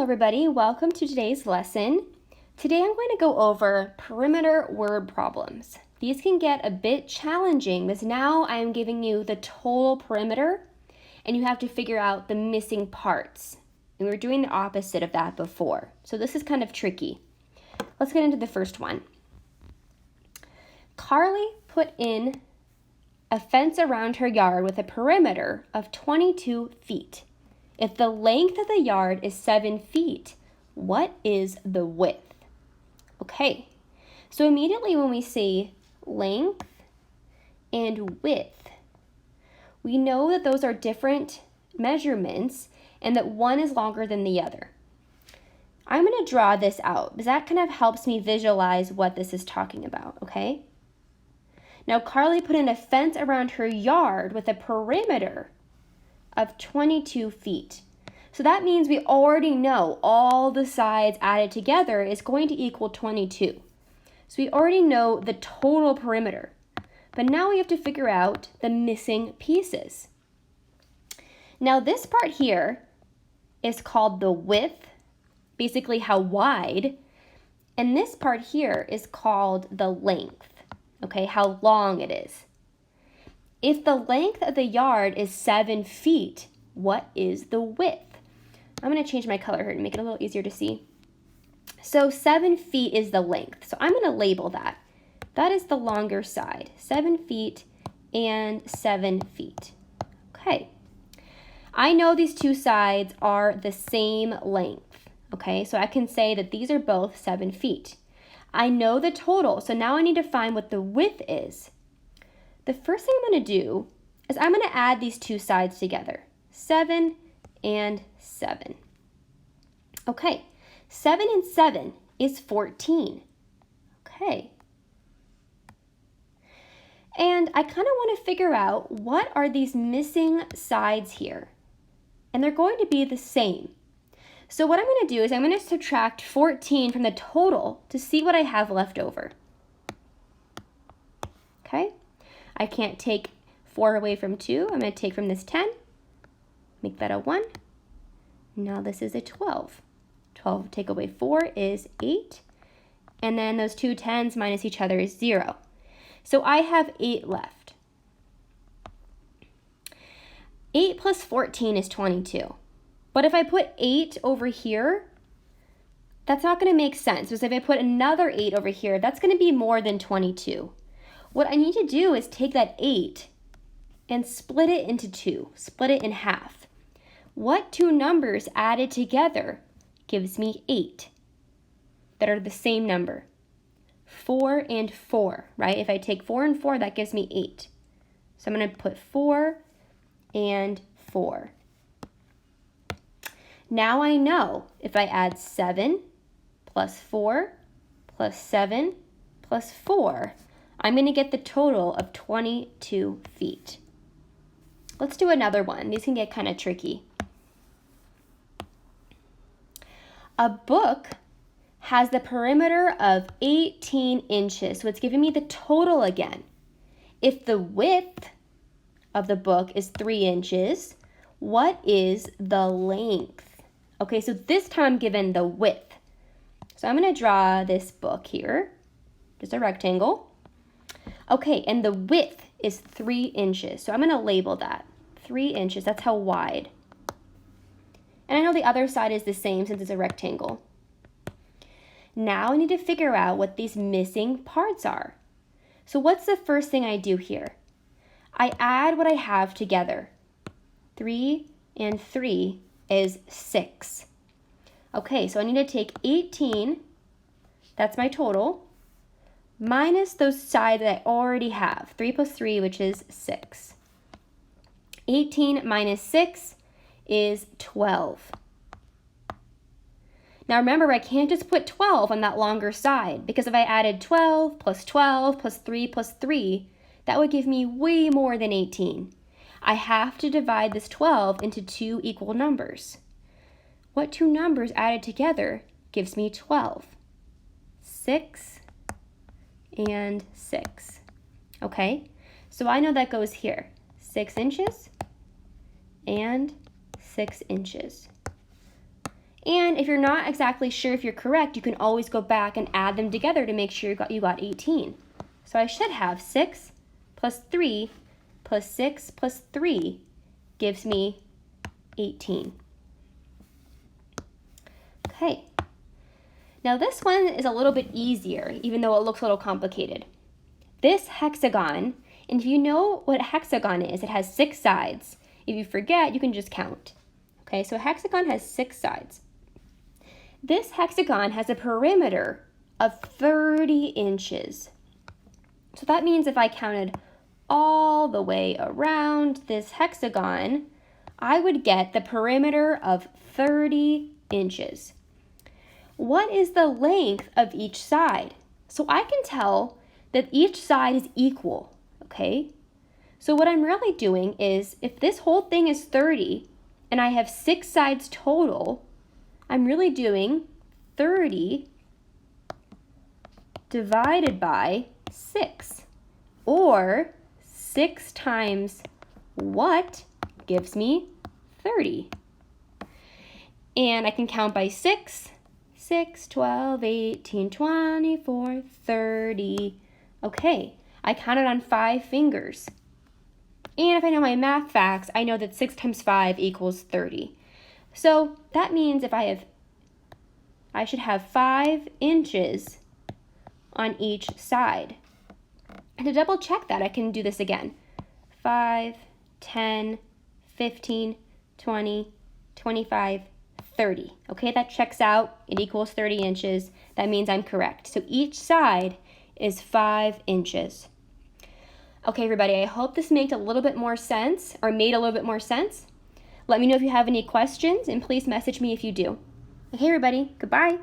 everybody, welcome to today's lesson. Today I'm going to go over perimeter word problems. These can get a bit challenging because now I am giving you the total perimeter and you have to figure out the missing parts. And we were doing the opposite of that before. So this is kind of tricky. Let's get into the first one. Carly put in a fence around her yard with a perimeter of 22 feet. If the length of the yard is 7 feet, what is the width? Okay, so immediately when we see length and width, we know that those are different measurements and that one is longer than the other. I'm going to draw this out because that kind of helps me visualize what this is talking about, okay? Now Carly put in a fence around her yard with a perimeter of 22 feet. So that means we already know all the sides added together is going to equal 22. So we already know the total perimeter. But now we have to figure out the missing pieces. Now this part here is called the width, basically how wide, and this part here is called the length, okay, how long it is. If the length of the yard is 7 feet, what is the width? I'm going to change my color here to make it a little easier to see. So 7 feet is the length. So I'm going to label that. That is the longer side, 7 feet and 7 feet. Okay. I know these two sides are the same length. Okay, so I can say that these are both 7 feet. I know the total, so now I need to find what the width is. The first thing I'm going to do is I'm going to add these two sides together, 7 and 7. Okay, 7 and 7 is 14. Okay. And I kind of want to figure out what are these missing sides here. And they're going to be the same. So what I'm going to do is I'm going to subtract 14 from the total to see what I have left over. Okay. I can't take 4 away from 2. I'm going to take from this 10, make that a 1. Now this is a 12. 12 take away 4 is 8. And then those two 10s minus each other is 0. So I have 8 left. 8 plus 14 is 22. But if I put 8 over here, that's not going to make sense. Because if I put another 8 over here, that's going to be more than 22. What I need to do is take that 8 and split it into 2, split it in half. What two numbers added together gives me 8 that are the same number? 4 and 4, right? If I take 4 and 4, that gives me 8. So I'm going to put 4 and 4. Now I know if I add 7 plus 4 plus 7 plus 4, I'm going to get the total of 22 feet. Let's do another one. These can get kind of tricky. A book has the perimeter of 18 inches, so it's giving me the total again. If the width of the book is 3 inches, what is the length? Okay, so this time I'm given the width. So I'm going to draw this book here, just a rectangle. Okay, and the width is 3 inches. So I'm going to label that 3 inches. That's how wide. And I know the other side is the same since it's a rectangle. Now I need to figure out what these missing parts are. So what's the first thing I do here? I add what I have together. 3 and 3 is 6. Okay, so I need to take 18, that's my total, minus those sides that I already have, 3 plus 3, which is 6. 18 minus 6 is 12. Now remember, I can't just put 12 on that longer side, because if I added 12 plus 3 plus 3, that would give me way more than 18. I have to divide this 12 into 2 equal numbers. What two numbers added together gives me 12? 6 and 6. Okay, so I know that goes here. 6 inches and 6 inches. And if you're not exactly sure if you're correct, you can always go back and add them together to make sure you got 18. So I should have 6 plus 3 plus 6 plus 3 gives me 18. Okay. Now this one is a little bit easier, even though it looks a little complicated. This hexagon, and if you know what a hexagon is, it has 6 sides. If you forget, you can just count. Okay, so a hexagon has 6 sides. This hexagon has a perimeter of 30 inches. So that means if I counted all the way around this hexagon, I would get the perimeter of 30 inches. What is the length of each side? So I can tell that each side is equal, okay? So what I'm really doing is, if this whole thing is 30 and I have 6 sides total, I'm really doing 30 divided by 6, or 6 times what gives me 30. And I can count by 6, 12, 18, 24, 30. Okay, I counted on 5 fingers. And if I know my math facts, I know that 6 times 5 equals 30. So that means I should have 5 inches on each side. And to double check that, I can do this again. 5, 10, 15, 20, 25, 30. Okay, that checks out. It equals 30 inches. That means I'm correct. So each side is 5 inches. Okay, everybody, I hope this made a little bit more sense. Let me know if you have any questions, and please message me if you do. Okay, everybody, goodbye.